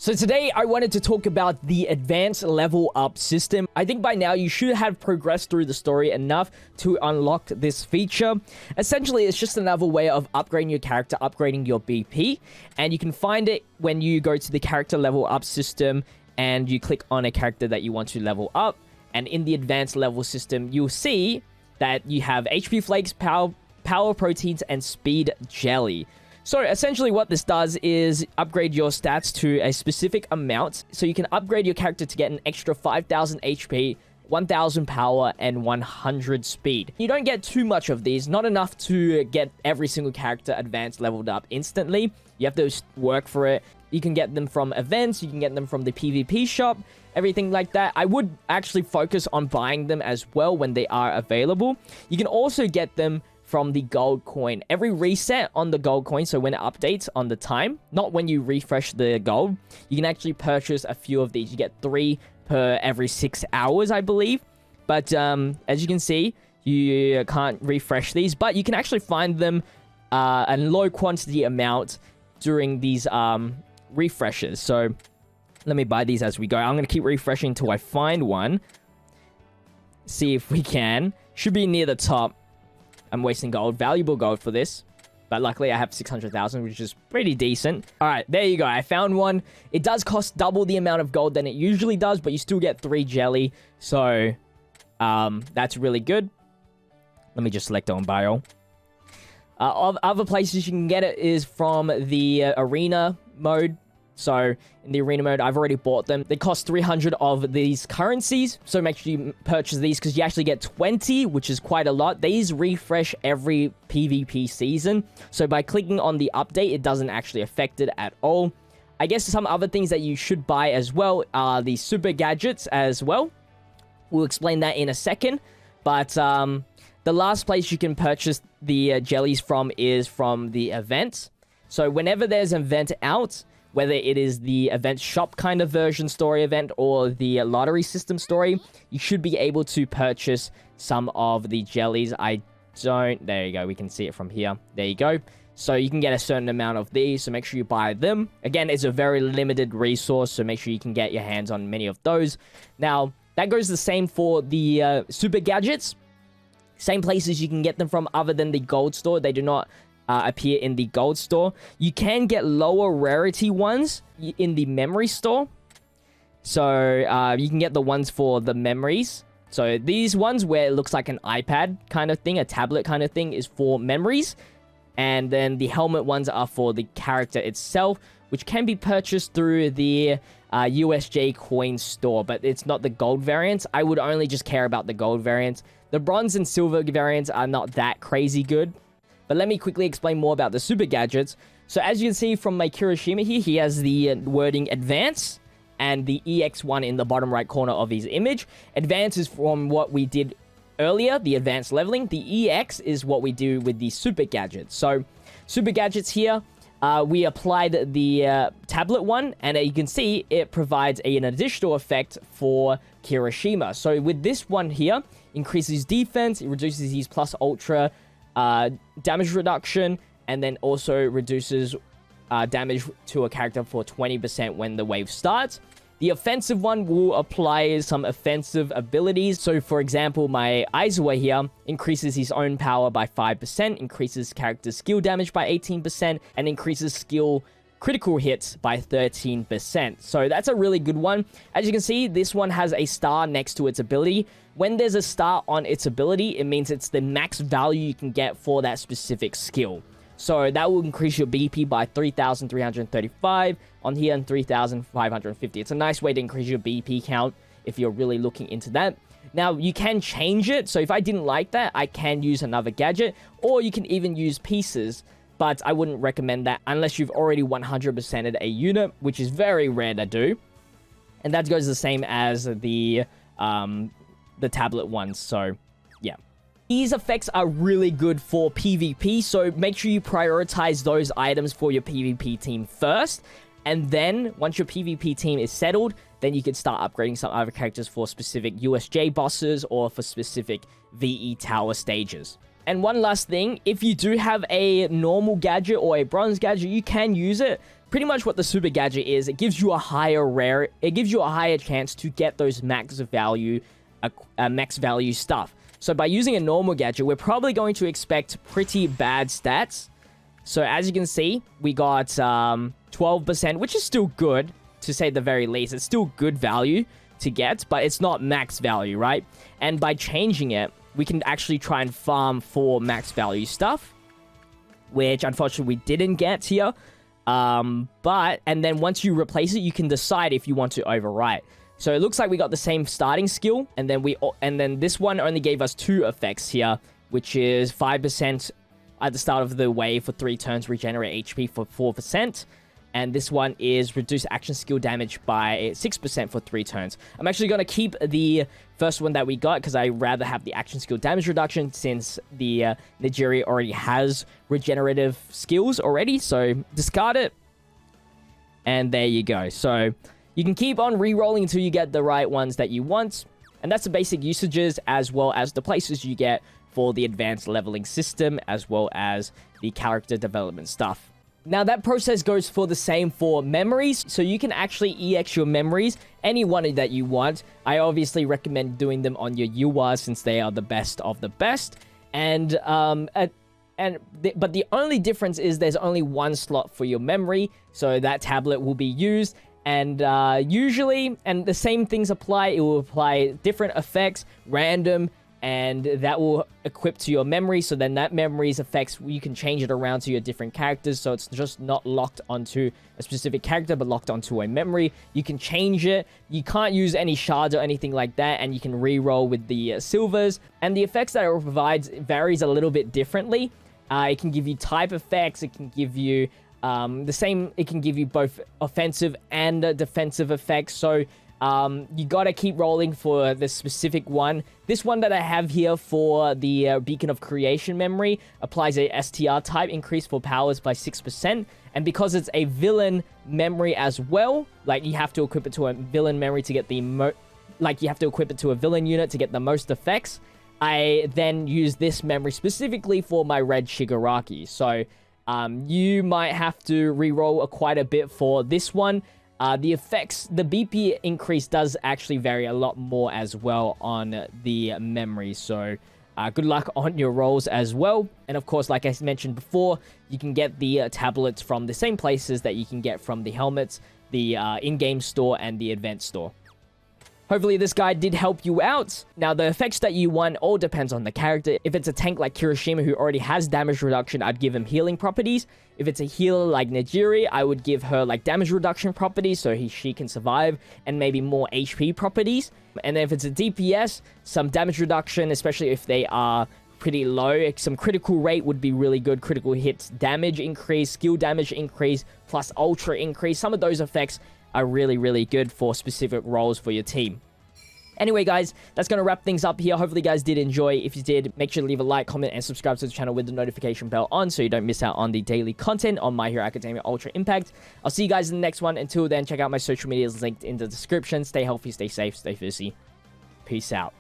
So today I wanted to talk about the advanced level up system. I think by now you should have progressed through the story enough to unlock this feature. Essentially, it's just another way of upgrading your character, upgrading your BP, and you can find it when you go to the character level up system and you click on a character that you want to level up. And in the advanced level system, you'll see that you have HP Flakes, Power Proteins, and Speed Jelly. So essentially what this does is upgrade your stats to a specific amount. So you can upgrade your character to get an extra 5,000 HP, 1,000 power, and 100 speed. You don't get too much of these, not enough to get every single character advanced leveled up instantly. You have to work for it. You can get them from events, you can get them from the PvP shop, everything like that. I would actually focus on buying them as well when they are available. You can also get them from the gold coin. Every reset on the gold coin, so when it updates on the time, not when you refresh the gold, you can actually purchase a few of these. You get 3 per every 6 hours, I believe. But as you can see, you can't refresh these, but you can actually find them a low quantity amount during these refreshes. So let me buy these as we go. I'm going to keep refreshing until I find one. See if we can. Should be near the top. I'm wasting gold, valuable gold for this. But luckily I have 600,000, which is pretty decent. All right, there you go. I found one. It does cost double the amount of gold than it usually does, but you still get 3 jelly. So that's really good. Let me just select on bio. Other places you can get it is from the arena mode. So in the arena mode, I've already bought them. They cost 300 of these currencies. So make sure you purchase these because you actually get 20, which is quite a lot. These refresh every PvP season. So by clicking on the update, it doesn't actually affect it at all. I guess some other things that you should buy as well are the super gadgets as well. We'll explain that in a second. But the last place you can purchase the jellies from is from the events. So whenever there's an event out, whether it is the event shop kind of version story event or the lottery system story, you should be able to purchase some of the jellies. I don't... There you go. We can see it from here. There you go. So you can get a certain amount of these, so make sure you buy them. Again, it's a very limited resource, so make sure you can get your hands on many of those. Now, that goes the same for the super gadgets. Same places you can get them from other than the gold store. They do not appear in the gold store. You can get lower rarity ones in the memory store. So you can get the ones for the memories. So these ones where it looks like an iPad kind of thing, a tablet kind of thing, is for memories. And then the helmet ones are for the character itself, which can be purchased through the USJ coin store, but it's not the gold variants. I would only just care about the gold variants. The bronze and silver variants are not that crazy good. But let me quickly explain more about the super gadgets. So as you can see from my Kirishima here, he has the wording Advance and the EX1 in the bottom right corner of his image. Advance is from what we did earlier, the advanced leveling. The EX is what we do with the super gadgets. So super gadgets here, we applied the tablet one, and you can see it provides an additional effect for Kirishima. So with this one here, increases defense, it reduces his plus ultra damage reduction, and then also reduces damage to a character for 20% when the wave starts. The offensive one will apply some offensive abilities. So for example, my Aizawa here increases his own power by 5%, increases character skill damage by 18%, and increases skill critical hits by 13%. So that's a really good one. As you can see, this one has a star next to its ability. When there's a star on its ability, it means it's the max value you can get for that specific skill. So that will increase your BP by 3,335 on here and 3,550. It's a nice way to increase your BP count if you're really looking into that. Now, you can change it. So if I didn't like that, I can use another gadget, or you can even use pieces. But I wouldn't recommend that unless you've already 100%ed a unit, which is very rare to do. And that goes the same as the tablet ones. So, yeah. These effects are really good for PvP, so make sure you prioritize those items for your PvP team first. And then, once your PvP team is settled, then you can start upgrading some other characters for specific USJ bosses or for specific VE tower stages. And one last thing, if you do have a normal gadget or a bronze gadget, you can use it. pretty much what the super gadget is. It gives you a higher chance to get those max value stuff. So by using a normal gadget, we're probably going to expect pretty bad stats. So as you can see, we got 12%, which is still good, to say the very least. It's still good value to get, but it's not max value, right? And by changing it, we can actually try and farm for max value stuff, which unfortunately we didn't get here. And then once you replace it, you can decide if you want to overwrite. So it looks like we got the same starting skill, and then this one only gave us 2 effects here, which is 5% at the start of the wave for 3 turns, regenerate HP for 4%. And this one is reduce action skill damage by 6% for 3 turns. I'm actually going to keep the first one that we got because I rather have the action skill damage reduction, since the Nigiri already has regenerative skills already. So discard it. And there you go. So you can keep on re-rolling until you get the right ones that you want. And that's the basic usages, as well as the places you get for the advanced leveling system, as well as the character development stuff. Now, that process goes for the same for memories, so you can actually EX your memories, any one that you want. I obviously recommend doing them on your UR, since they are the best of the best. But the only difference is there's only 1 slot for your memory, so that tablet will be used. And usually, and the same things apply, it will apply different effects, random, and that will equip to your memory. So then that memory's effects, you can change it around to your different characters. So it's just not locked onto a specific character, but locked onto a memory. You can change it. You can't use any shards or anything like that. And you can re-roll with the silvers. And the effects that it provides varies a little bit differently. It can give you type effects. It can give you it can give you both offensive and defensive effects. So you gotta keep rolling for the specific one. This one that I have here for the Beacon of Creation memory applies a STR type increase for powers by 6%. And because it's a villain memory as well, like you have to equip it to a villain memory to get the you have to equip it to a villain unit to get the most effects. I then use this memory specifically for my red Shigaraki. So you might have to re-roll quite a bit for this one. The effects, the BP increase does actually vary a lot more as well on the memory. So good luck on your rolls as well. And of course, like I mentioned before, you can get the tablets from the same places that you can get from the helmets, the in-game store, and the event store. Hopefully this guide did help you out. Now, the effects that you want all depends on the character. If it's a tank like Kirishima who already has damage reduction, I'd give him healing properties. If it's a healer like Nigiri, I would give her like damage reduction properties so she can survive, and maybe more HP properties. And then if it's a DPS, some damage reduction, especially if they are pretty low. Some critical rate would be really good. Critical hits damage increase, skill damage increase, plus ultra increase. Some of those effects are really, really good for specific roles for your team. Anyway, guys, that's going to wrap things up here. Hopefully, you guys did enjoy. If you did, make sure to leave a like, comment, and subscribe to the channel with the notification bell on so you don't miss out on the daily content on My Hero Academia Ultra Impact. I'll see you guys in the next one. Until then, check out my social medias linked in the description. Stay healthy, stay safe, stay fizzy. Peace out.